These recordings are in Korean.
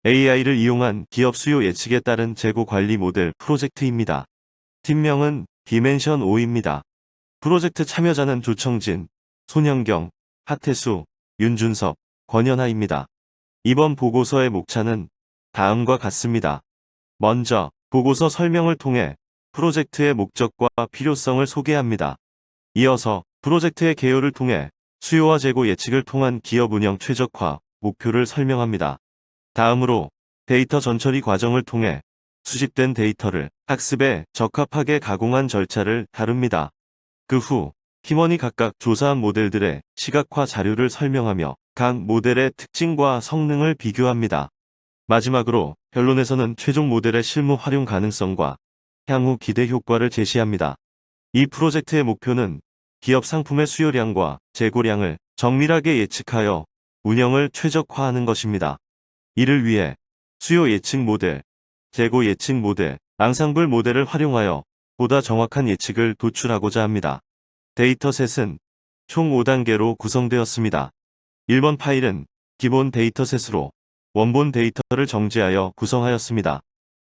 AI를 이용한 기업 수요 예측에 따른 재고 관리 모델 프로젝트입니다. 팀명은 디멘션 5입니다. 프로젝트 참여자는 조청진, 손현경, 하태수, 윤준섭, 권연하입니다. 이번 보고서의 목차는 다음과 같습니다. 먼저 보고서 설명을 통해 프로젝트의 목적과 필요성을 소개합니다. 이어서 프로젝트의 개요를 통해 수요와 재고 예측을 통한 기업 운영 최적화 목표를 설명합니다. 다음으로 데이터 전처리 과정을 통해 수집된 데이터를 학습에 적합하게 가공한 절차를 다룹니다. 그 후 팀원이 각각 조사한 모델들의 시각화 자료를 설명하며 각 모델의 특징과 성능을 비교합니다. 마지막으로 결론에서는 최종 모델의 실무 활용 가능성과 향후 기대 효과를 제시합니다. 이 프로젝트의 목표는 기업 상품의 수요량과 재고량을 정밀하게 예측하여 운영을 최적화하는 것입니다. 이를 위해 수요 예측 모델, 재고 예측 모델, 앙상블 모델을 활용하여 보다 정확한 예측을 도출하고자 합니다. 데이터셋은 총 5단계로 구성되었습니다. 1번 파일은 기본 데이터셋으로 원본 데이터를 정제하여 구성하였습니다.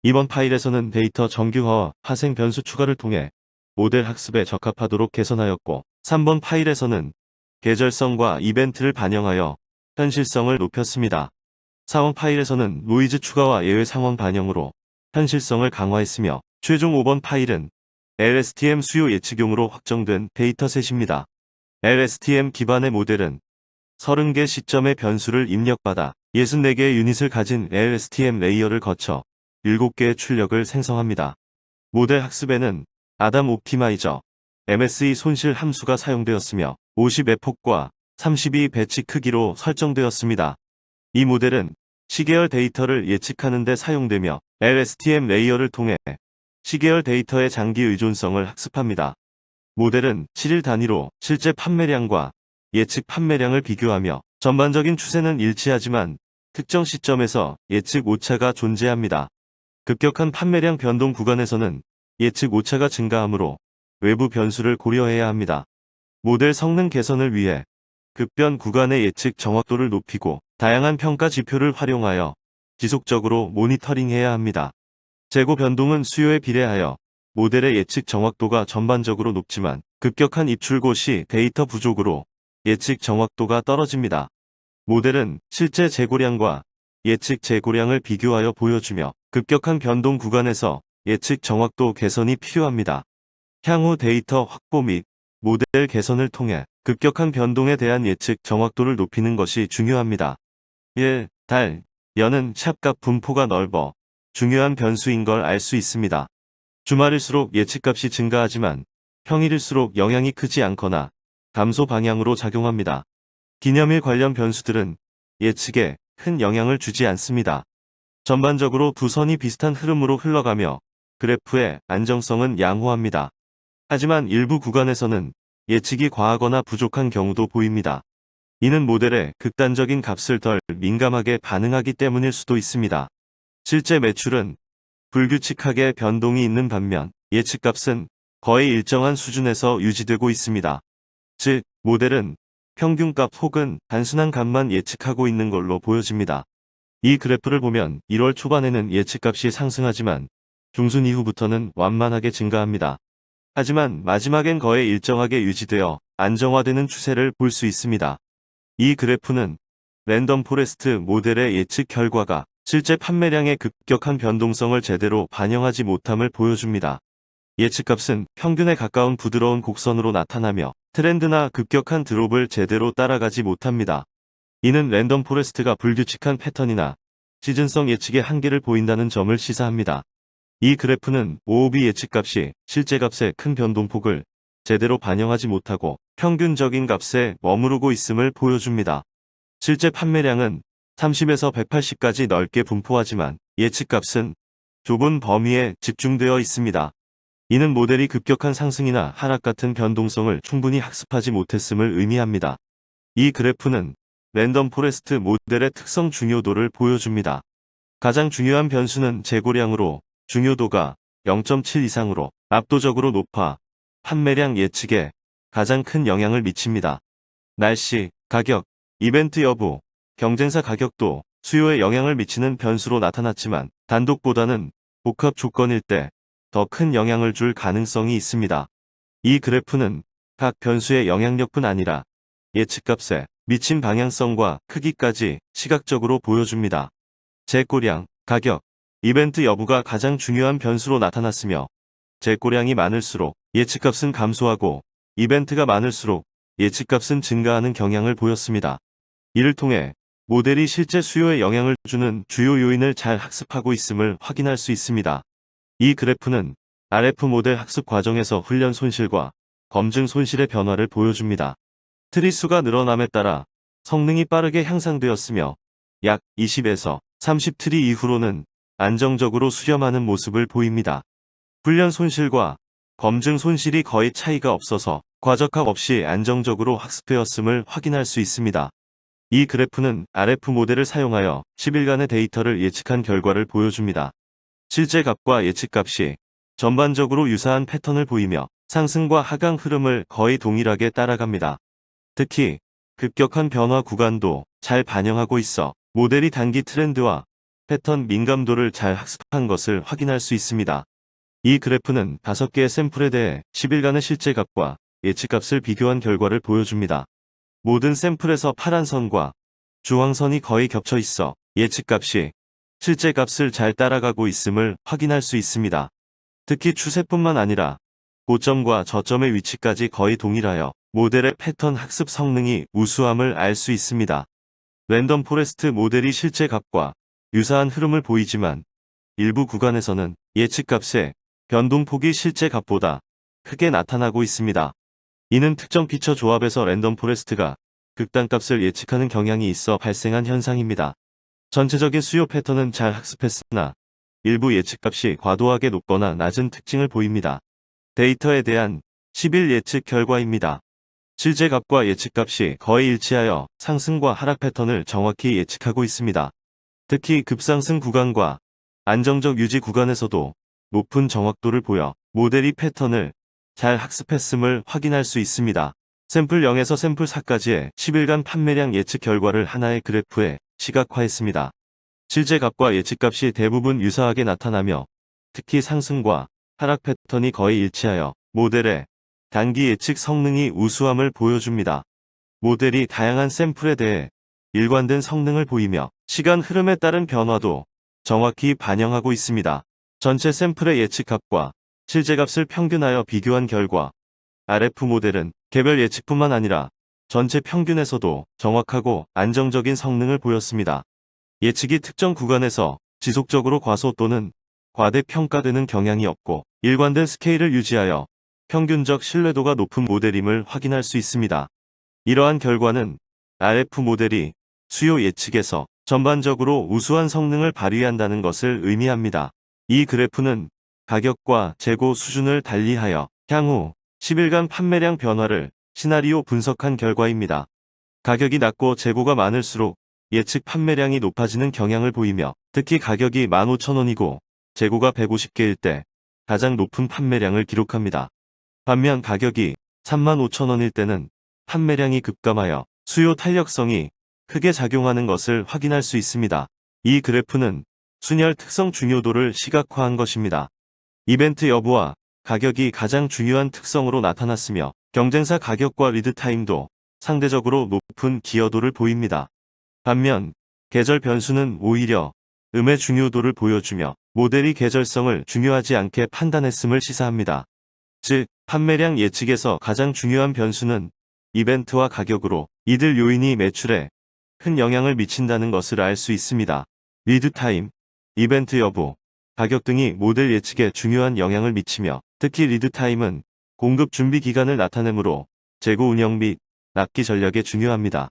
2번 파일에서는 데이터 정규화와 파생 변수 추가를 통해 모델 학습에 적합하도록 개선하였고, 3번 파일에서는 계절성과 이벤트를 반영하여 현실성을 높였습니다. 4번 파일에서는 노이즈 추가와 예외 상황 반영으로 현실성을 강화했으며, 최종 5번 파일은 LSTM 수요 예측용으로 확정된 데이터셋입니다. LSTM 기반의 모델은 30개 시점의 변수를 입력받아 64개의 유닛을 가진 LSTM 레이어를 거쳐 7개의 출력을 생성합니다. 모델 학습에는 아담 옵티마이저, MSE 손실 함수가 사용되었으며 50에폭과 32 배치 크기로 설정되었습니다. 이 모델은 시계열 데이터를 예측하는 데 사용되며 LSTM 레이어를 통해 시계열 데이터의 장기 의존성을 학습합니다. 모델은 7일 단위로 실제 판매량과 예측 판매량을 비교하며 전반적인 추세는 일치하지만 특정 시점에서 예측 오차가 존재합니다. 급격한 판매량 변동 구간에서는 예측 오차가 증가하므로 외부 변수를 고려해야 합니다. 모델 성능 개선을 위해 급변 구간의 예측 정확도를 높이고 다양한 평가 지표를 활용하여 지속적으로 모니터링해야 합니다. 재고 변동은 수요에 비례하여 모델의 예측 정확도가 전반적으로 높지만 급격한 입출고 시 데이터 부족으로 예측 정확도가 떨어집니다. 모델은 실제 재고량과 예측 재고량을 비교하여 보여주며 급격한 변동 구간에서 예측 정확도 개선이 필요합니다. 향후 데이터 확보 및 모델 개선을 통해 급격한 변동에 대한 예측 정확도를 높이는 것이 중요합니다. 1. 달, 연은 샵값 분포가 넓어 중요한 변수인 걸 알 수 있습니다. 주말일수록 예측값이 증가하지만 평일일수록 영향이 크지 않거나 감소 방향으로 작용합니다. 기념일 관련 변수들은 예측에 큰 영향을 주지 않습니다. 전반적으로 두 선이 비슷한 흐름으로 흘러가며 그래프의 안정성은 양호합니다. 하지만 일부 구간에서는 예측이 과하거나 부족한 경우도 보입니다. 이는 모델의 극단적인 값을 덜 민감하게 반응하기 때문일 수도 있습니다. 실제 매출은 불규칙하게 변동이 있는 반면 예측값은 거의 일정한 수준에서 유지되고 있습니다. 즉, 모델은 평균값 혹은 단순한 값만 예측하고 있는 걸로 보여집니다. 이 그래프를 보면 1월 초반에는 예측값이 상승하지만 중순 이후부터는 완만하게 증가합니다. 하지만 마지막엔 거의 일정하게 유지되어 안정화되는 추세를 볼 수 있습니다. 이 그래프는 랜덤 포레스트 모델의 예측 결과가 실제 판매량의 급격한 변동성을 제대로 반영하지 못함을 보여줍니다. 예측값은 평균에 가까운 부드러운 곡선으로 나타나며 트렌드나 급격한 드롭을 제대로 따라가지 못합니다. 이는 랜덤 포레스트가 불규칙한 패턴이나 시즌성 예측의 한계를 보인다는 점을 시사합니다. 이 그래프는 OOB 예측값이 실제 값의 큰 변동폭을 제대로 반영하지 못하고 평균적인 값에 머무르고 있음을 보여줍니다. 실제 판매량은 30에서 180까지 넓게 분포하지만 예측값은 좁은 범위에 집중되어 있습니다. 이는 모델이 급격한 상승이나 하락 같은 변동성을 충분히 학습하지 못했음을 의미합니다. 이 그래프는 랜덤 포레스트 모델의 특성 중요도를 보여줍니다. 가장 중요한 변수는 재고량으로 중요도가 0.7 이상으로 압도적으로 높아 판매량 예측에 가장 큰 영향을 미칩니다. 날씨, 가격, 이벤트 여부, 경쟁사 가격도, 수요에 영향을 미치는 변수로 나타났지만 단독보다는 복합 조건일 때 더 큰 영향을 줄 가능성이 있습니다. 이 그래프는 각 변수의 영향력뿐 아니라 예측값에 미친 방향성과 크기까지 시각적으로 보여줍니다. 재고량, 가격, 이벤트 여부가 가장 중요한 변수로 나타났으며 재고량이 많을수록 예측값은 감소하고 이벤트가 많을수록 예측값은 증가하는 경향을 보였습니다. 이를 통해 모델이 실제 수요에 영향을 주는 주요 요인을 잘 학습하고 있음을 확인할 수 있습니다. 이 그래프는 RF 모델 학습 과정에서 훈련 손실과 검증 손실의 변화를 보여줍니다. 트리 수가 늘어남에 따라 성능이 빠르게 향상되었으며 약 20에서 30 트리 이후로는 안정적으로 수렴하는 모습을 보입니다. 훈련 손실과 검증 손실이 거의 차이가 없어서 과적합 없이 안정적으로 학습되었음을 확인할 수 있습니다. 이 그래프는 RF 모델을 사용하여 10일간의 데이터를 예측한 결과를 보여줍니다. 실제 값과 예측값이 전반적으로 유사한 패턴을 보이며 상승과 하강 흐름을 거의 동일하게 따라갑니다. 특히 급격한 변화 구간도 잘 반영하고 있어 모델이 단기 트렌드와 패턴 민감도를 잘 학습한 것을 확인할 수 있습니다. 이 그래프는 5개의 샘플에 대해 10일간의 실제 값과 예측값을 비교한 결과를 보여줍니다. 모든 샘플에서 파란 선과 주황선이 거의 겹쳐 있어 예측값이 실제 값을 잘 따라가고 있음을 확인할 수 있습니다. 특히 추세뿐만 아니라 고점과 저점의 위치까지 거의 동일하여 모델의 패턴 학습 성능이 우수함을 알 수 있습니다. 랜덤 포레스트 모델이 실제 값과 유사한 흐름을 보이지만 일부 구간에서는 예측값의 변동폭이 실제 값보다 크게 나타나고 있습니다. 이는 특정 피처 조합에서 랜덤 포레스트가 극단값을 예측하는 경향이 있어 발생한 현상입니다. 전체적인 수요 패턴은 잘 학습했으나 일부 예측값이 과도하게 높거나 낮은 특징을 보입니다. 데이터에 대한 10일 예측 결과입니다. 실제 값과 예측값이 거의 일치하여 상승과 하락 패턴을 정확히 예측하고 있습니다. 특히 급상승 구간과 안정적 유지 구간에서도 높은 정확도를 보여 모델이 패턴을 잘 학습했음을 확인할 수 있습니다. 샘플 0에서 샘플 4까지의 10일간 판매량 예측 결과를 하나의 그래프에 시각화했습니다. 실제 값과 예측값이 대부분 유사하게 나타나며 특히 상승과 하락 패턴이 거의 일치하여 모델의 단기 예측 성능이 우수함을 보여줍니다. 모델이 다양한 샘플에 대해 일관된 성능을 보이며 시간 흐름에 따른 변화도 정확히 반영하고 있습니다. 전체 샘플의 예측값과 실제 값을 평균하여 비교한 결과 RF 모델은 개별 예측뿐만 아니라 전체 평균에서도 정확하고 안정적인 성능을 보였습니다. 예측이 특정 구간에서 지속적으로 과소 또는 과대평가되는 경향이 없고 일관된 스케일을 유지하여 평균적 신뢰도가 높은 모델임을 확인할 수 있습니다. 이러한 결과는 RF 모델이 수요 예측에서 전반적으로 우수한 성능을 발휘한다는 것을 의미합니다. 이 그래프는 가격과 재고 수준을 달리하여 향후 10일간 판매량 변화를 시나리오 분석한 결과입니다. 가격이 낮고 재고가 많을수록 예측 판매량이 높아지는 경향을 보이며 특히 가격이 15,000원이고 재고가 150개일 때 가장 높은 판매량을 기록합니다. 반면 가격이 35,000원일 때는 판매량이 급감하여 수요 탄력성이 크게 작용하는 것을 확인할 수 있습니다. 이 그래프는 순혈 특성 중요도를 시각화한 것입니다. 이벤트 여부와 가격이 가장 중요한 특성으로 나타났으며 경쟁사 가격과 리드 타임도 상대적으로 높은 기여도를 보입니다. 반면 계절 변수는 오히려 음의 중요도를 보여주며 모델이 계절성을 중요하지 않게 판단했음을 시사합니다. 즉, 판매량 예측에서 가장 중요한 변수는 이벤트와 가격으로 이들 요인이 매출에 큰 영향을 미친다는 것을 알 수 있습니다. 리드 타임, 이벤트 여부, 가격 등이 모델 예측에 중요한 영향을 미치며 특히 리드 타임은 공급 준비 기간을 나타내므로 재고 운영 및 납기 전략에 중요합니다.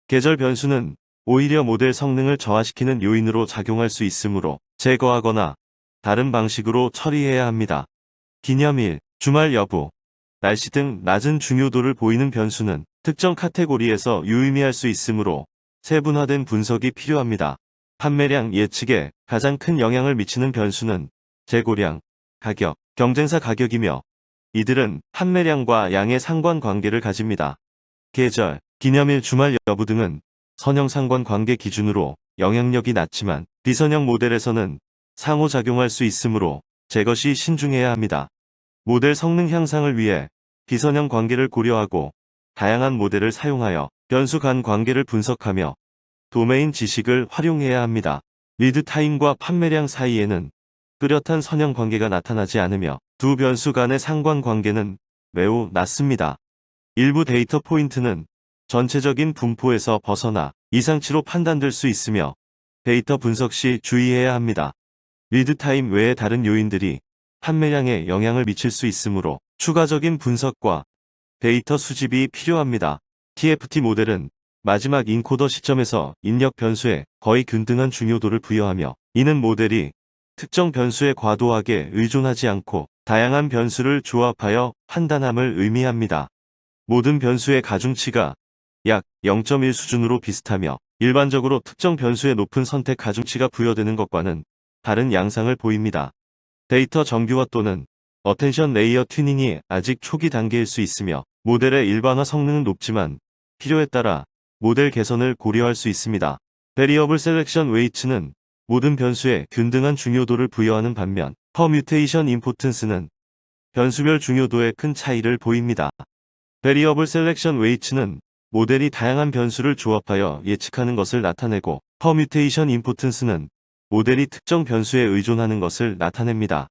계절 변수는 오히려 모델 성능을 저하시키는 요인으로 작용할 수 있으므로 제거하거나 다른 방식으로 처리해야 합니다. 기념일, 주말 여부, 날씨 등 낮은 중요도를 보이는 변수는 특정 카테고리에서 유의미할 수 있으므로 세분화된 분석이 필요합니다. 판매량 예측에 가장 큰 영향을 미치는 변수는 재고량, 가격, 경쟁사 가격이며 이들은 판매량과 양의 상관관계를 가집니다. 계절, 기념일, 주말 여부 등은 선형 상관관계 기준으로 영향력이 낮지만 비선형 모델에서는 상호작용할 수 있으므로 제거 시 신중해야 합니다. 모델 성능 향상을 위해 비선형 관계를 고려하고 다양한 모델을 사용하여 변수 간 관계를 분석하며 도메인 지식을 활용해야 합니다. 리드 타임과 판매량 사이에는 뚜렷한 선형 관계가 나타나지 않으며 두 변수 간의 상관관계는 매우 낮습니다. 일부 데이터 포인트는 전체적인 분포에서 벗어나 이상치로 판단될 수 있으며 데이터 분석 시 주의해야 합니다. 리드 타임 외의 다른 요인들이 판매량에 영향을 미칠 수 있으므로 추가적인 분석과 데이터 수집이 필요합니다. TFT 모델은 마지막 인코더 시점에서 입력 변수에 거의 균등한 중요도를 부여하며 이는 모델이 특정 변수에 과도하게 의존하지 않고 다양한 변수를 조합하여 판단함을 의미합니다. 모든 변수의 가중치가 약 0.1 수준으로 비슷하며 일반적으로 특정 변수에 높은 선택 가중치가 부여되는 것과는 다른 양상을 보입니다. 데이터 정규화 또는 어텐션 레이어 튜닝이 아직 초기 단계일 수 있으며 모델의 일반화 성능은 높지만 필요에 따라 모델 개선을 고려할 수 있습니다. 베리어블 셀렉션 웨이츠는 모든 변수에 균등한 중요도를 부여하는 반면 퍼뮤테이션 임포턴스는 변수별 중요도에 큰 차이를 보입니다. 베리어블 셀렉션 웨이츠는 모델이 다양한 변수를 조합하여 예측하는 것을 나타내고 퍼뮤테이션 임포턴스는 모델이 특정 변수에 의존하는 것을 나타냅니다.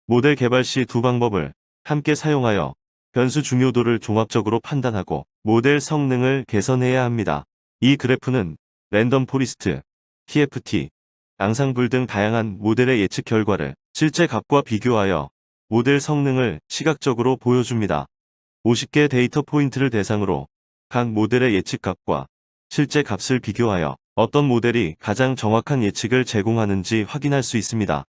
모델 개발 시 두 방법을 함께 사용하여 변수 중요도를 종합적으로 판단하고 모델 성능을 개선해야 합니다. 이 그래프는 랜덤 포리스트, TFT, 앙상블 등 다양한 모델의 예측 결과를 실제 값과 비교하여 모델 성능을 시각적으로 보여줍니다. 50개 데이터 포인트를 대상으로 각 모델의 예측 값과 실제 값을 비교하여 어떤 모델이 가장 정확한 예측을 제공하는지 확인할 수 있습니다.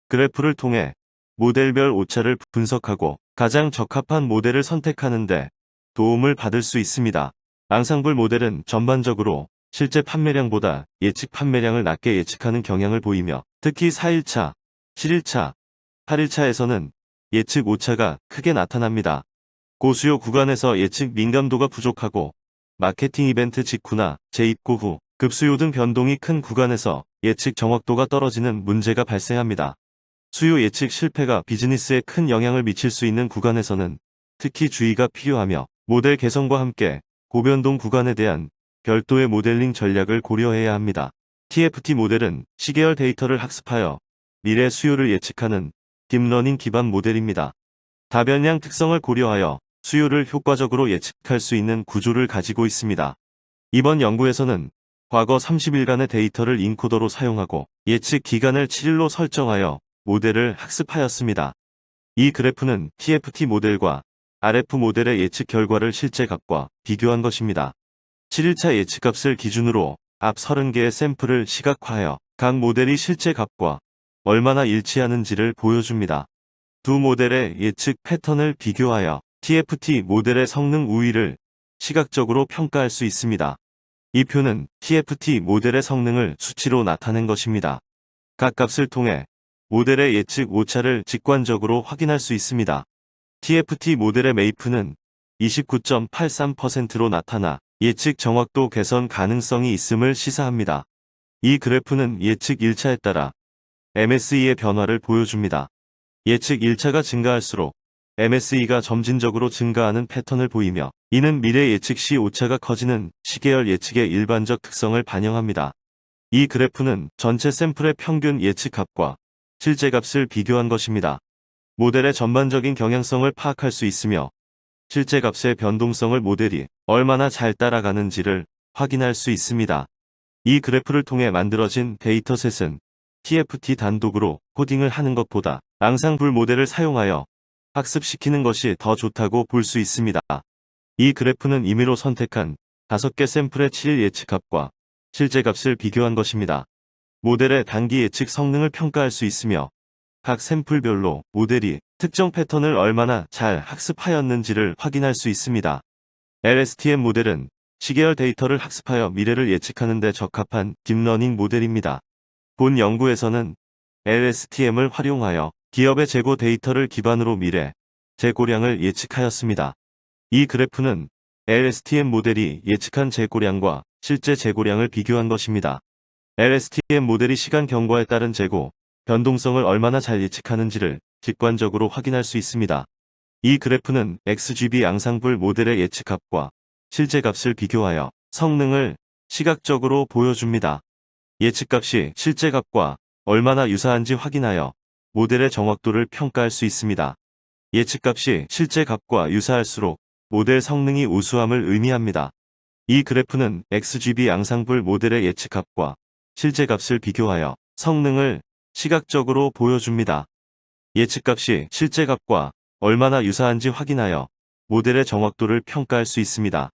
그래프를 통해 모델별 오차를 분석하고 가장 적합한 모델을 선택하는 데 도움을 받을 수 있습니다. 앙상블 모델은 전반적으로 실제 판매량보다 예측 판매량을 낮게 예측하는 경향을 보이며 특히 4일차, 7일차, 8일차에서는 예측 오차가 크게 나타납니다. 고수요 구간에서 예측 민감도가 부족하고 마케팅 이벤트 직후나 재입고 후 급수요 등 변동이 큰 구간에서 예측 정확도가 떨어지는 문제가 발생합니다. 수요 예측 실패가 비즈니스에 큰 영향을 미칠 수 있는 구간에서는 특히 주의가 필요하며 모델 개선과 함께 고변동 구간에 대한 별도의 모델링 전략을 고려해야 합니다. TFT 모델은 시계열 데이터를 학습하여 미래 수요를 예측하는 딥러닝 기반 모델입니다. 다변량 특성을 고려하여 수요를 효과적으로 예측할 수 있는 구조를 가지고 있습니다. 이번 연구에서는 과거 30일간의 데이터를 인코더로 사용하고 예측 기간을 7일로 설정하여 모델을 학습하였습니다. 이 그래프는 TFT 모델과 RF 모델의 예측 결과를 실제 값과 비교한 것입니다. 7일차 예측값을 기준으로 앞 30개의 샘플을 시각화하여 각 모델이 실제 값과 얼마나 일치하는지를 보여줍니다. 두 모델의 예측 패턴을 비교하여 TFT 모델의 성능 우위를 시각적으로 평가할 수 있습니다. 이 표는 TFT 모델의 성능을 수치로 나타낸 것입니다. 각 값을 통해 모델의 예측 오차를 직관적으로 확인할 수 있습니다. TFT 모델의 메이프는 29.83%로 나타나 예측 정확도 개선 가능성이 있음을 시사합니다. 이 그래프는 예측 1차에 따라 MSE의 변화를 보여줍니다. 예측 1차가 증가할수록 MSE가 점진적으로 증가하는 패턴을 보이며 이는 미래 예측 시 오차가 커지는 시계열 예측의 일반적 특성을 반영합니다. 이 그래프는 전체 샘플의 평균 예측 값과 실제 값을 비교한 것입니다. 모델의 전반적인 경향성을 파악할 수 있으며 실제 값의 변동성을 모델이 얼마나 잘 따라가는지를 확인할 수 있습니다. 이 그래프를 통해 만들어진 데이터셋은 TFT 단독으로 코딩을 하는 것보다 앙상블 모델을 사용하여 학습시키는 것이 더 좋다고 볼 수 있습니다. 이 그래프는 임의로 선택한 5개 샘플의 7일 예측값과 실제 값을 비교한 것입니다. 모델의 단기 예측 성능을 평가할 수 있으며 각 샘플별로 모델이 특정 패턴을 얼마나 잘 학습하였는지를 확인할 수 있습니다. LSTM 모델은 시계열 데이터를 학습하여 미래를 예측하는 데 적합한 딥러닝 모델입니다. 본 연구에서는 LSTM을 활용하여 기업의 재고 데이터를 기반으로 미래 재고량을 예측하였습니다. 이 그래프는 LSTM 모델이 예측한 재고량과 실제 재고량을 비교한 것입니다. LSTM 모델이 시간 경과에 따른 재고, 변동성을 얼마나 잘 예측하는지를 직관적으로 확인할 수 있습니다. 이 그래프는 XGB 앙상블 모델의 예측값과 실제 값을 비교하여 성능을 시각적으로 보여줍니다. 예측값이 실제 값과 얼마나 유사한지 확인하여 모델의 정확도를 평가할 수 있습니다. 예측값이 실제 값과 유사할수록 모델 성능이 우수함을 의미합니다. 이 그래프는 XGB 앙상블 모델의 예측값과 실제 값을 비교하여 성능을 시각적으로 보여줍니다. 예측값이 실제 값과 얼마나 유사한지 확인하여 모델의 정확도를 평가할 수 있습니다.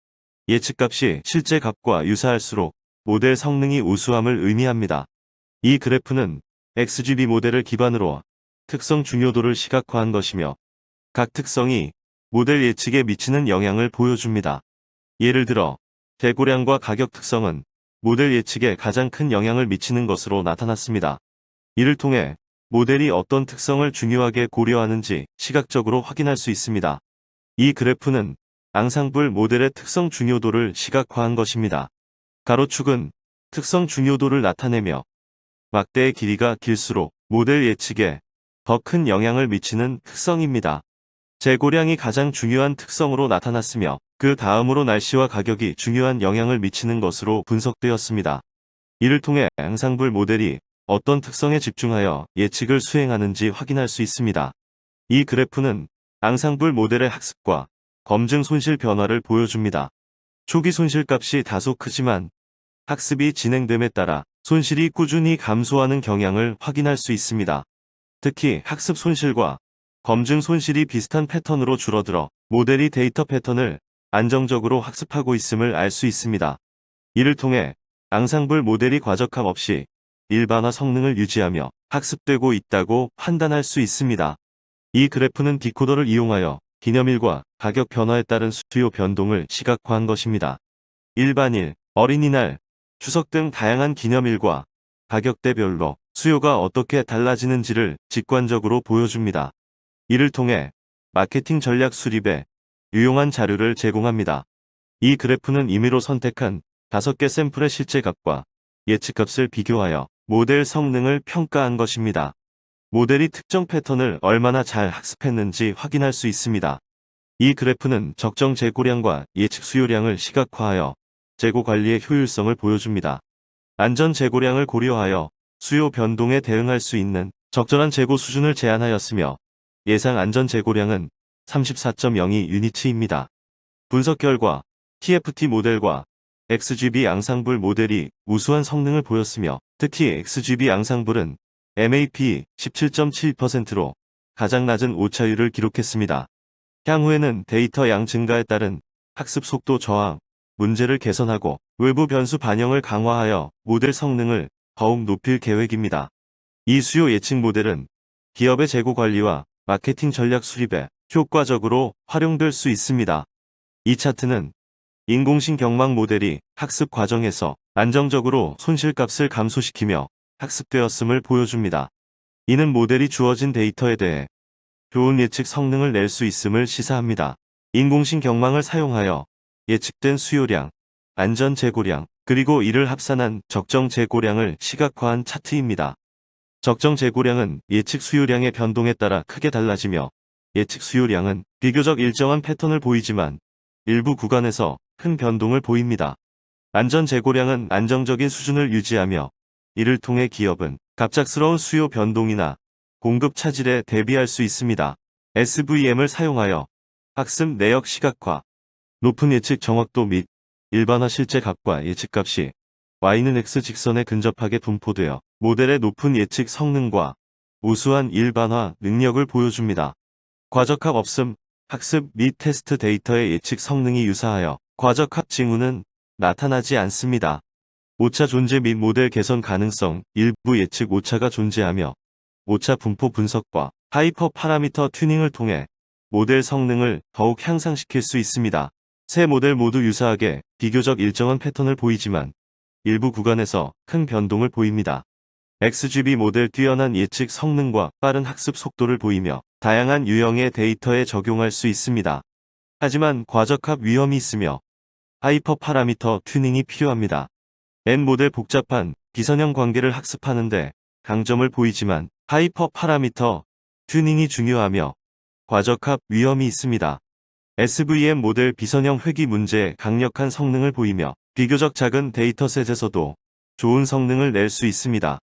예측값이 실제 값과 유사할수록 모델 성능이 우수함을 의미합니다. 이 그래프는 XGB 모델을 기반으로 특성 중요도를 시각화한 것이며 각 특성이 모델 예측에 미치는 영향을 보여줍니다. 예를 들어 재고량과 가격 특성은 모델 예측에 가장 큰 영향을 미치는 것으로 나타났습니다. 이를 통해 모델이 어떤 특성을 중요하게 고려하는지 시각적으로 확인할 수 있습니다. 이 그래프는 앙상블 모델의 특성 중요도를 시각화한 것입니다. 가로축은 특성 중요도를 나타내며 막대의 길이가 길수록 모델 예측에 더 큰 영향을 미치는 특성입니다. 재고량이 가장 중요한 특성으로 나타났으며 그 다음으로 날씨와 가격이 중요한 영향을 미치는 것으로 분석되었습니다. 이를 통해 앙상블 모델이 어떤 특성에 집중하여 예측을 수행하는지 확인할 수 있습니다. 이 그래프는 앙상블 모델의 학습과 검증 손실 변화를 보여줍니다. 초기 손실값이 다소 크지만 학습이 진행됨에 따라 손실이 꾸준히 감소하는 경향을 확인할 수 있습니다. 특히 학습 손실과 검증 손실이 비슷한 패턴으로 줄어들어 모델이 데이터 패턴을 안정적으로 학습하고 있음을 알 수 있습니다. 이를 통해 앙상블 모델이 과적함 없이 일반화 성능을 유지하며 학습되고 있다고 판단할 수 있습니다. 이 그래프는 디코더를 이용하여 기념일과 가격 변화에 따른 수요 변동을 시각화한 것입니다. 일반일, 어린이날, 추석 등 다양한 기념일과 가격대별로 수요가 어떻게 달라지는지를 직관적으로 보여줍니다. 이를 통해 마케팅 전략 수립에 유용한 자료를 제공합니다. 이 그래프는 임의로 선택한 5개 샘플의 실제 값과 예측값을 비교하여 모델 성능을 평가한 것입니다. 모델이 특정 패턴을 얼마나 잘 학습했는지 확인할 수 있습니다. 이 그래프는 적정 재고량과 예측 수요량을 시각화하여 재고 관리의 효율성을 보여줍니다. 안전 재고량을 고려하여 수요 변동에 대응할 수 있는 적절한 재고 수준을 제안하였으며 예상 안전 재고량은 34.02 유니츠입니다. 분석 결과 TFT 모델과 XGB 앙상블 모델이 우수한 성능을 보였으며 특히 XGB 앙상블은 MAP 17.7%로 가장 낮은 오차율을 기록했습니다. 향후에는 데이터 양 증가에 따른 학습 속도 저하 문제를 개선하고 외부 변수 반영을 강화하여 모델 성능을 더욱 높일 계획입니다. 이 수요 예측 모델은 기업의 재고 관리와 마케팅 전략 수립에 효과적으로 활용될 수 있습니다. 이 차트는 인공신 경망 모델이 학습 과정에서 안정적으로 손실값을 감소시키며 학습되었음을 보여줍니다. 이는 모델이 주어진 데이터에 대해 좋은 예측 성능을 낼 수 있음을 시사합니다. 인공신 경망을 사용하여 예측된 수요량, 안전 재고량, 그리고 이를 합산한 적정 재고량을 시각화한 차트입니다. 적정 재고량은 예측 수요량의 변동에 따라 크게 달라지며 예측 수요량은 비교적 일정한 패턴을 보이지만 일부 구간에서 큰 변동을 보입니다. 안전 재고량은 안정적인 수준을 유지하며 이를 통해 기업은 갑작스러운 수요 변동이나 공급 차질에 대비할 수 있습니다. SVM을 사용하여 학습 내역 시각화, 높은 예측 정확도 및 일반화 실제 값과 예측값이 Y는 X 직선에 근접하게 분포되어 모델의 높은 예측 성능과 우수한 일반화 능력을 보여줍니다. 과적합 없음, 학습 및 테스트 데이터의 예측 성능이 유사하여 과적합 징후는 나타나지 않습니다. 오차 존재 및 모델 개선 가능성, 일부 예측 오차가 존재하며 오차 분포 분석과 하이퍼 파라미터 튜닝을 통해 모델 성능을 더욱 향상시킬 수 있습니다. 세 모델 모두 유사하게 비교적 일정한 패턴을 보이지만 일부 구간에서 큰 변동을 보입니다. XGB 모델 뛰어난 예측 성능과 빠른 학습 속도를 보이며 다양한 유형의 데이터에 적용할 수 있습니다. 하지만 과적합 위험이 있으며 하이퍼 파라미터 튜닝이 필요합니다. N 모델 복잡한 비선형 관계를 학습하는데 강점을 보이지만 하이퍼 파라미터 튜닝이 중요하며 과적합 위험이 있습니다. SVM 모델 비선형 회귀 문제에 강력한 성능을 보이며 비교적 작은 데이터셋에서도 좋은 성능을 낼 수 있습니다.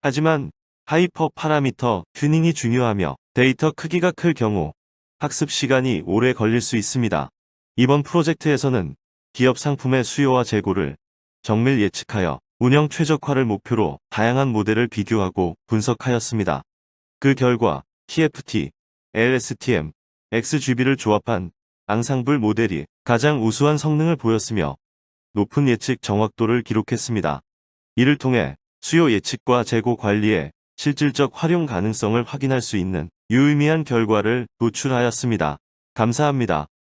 하지만 하이퍼 파라미터 튜닝이 중요하며 데이터 크기가 클 경우 학습 시간이 오래 걸릴 수 있습니다. 이번 프로젝트에서는 기업 상품의 수요와 재고를 정밀 예측하여 운영 최적화를 목표로 다양한 모델을 비교하고 분석하였습니다. 그 결과 TFT, LSTM, XGB를 조합한 앙상블 모델이 가장 우수한 성능을 보였으며 높은 예측 정확도를 기록했습니다. 이를 통해 수요 예측과 재고 관리의 실질적 활용 가능성을 확인할 수 있는 유의미한 결과를 도출하였습니다. 감사합니다.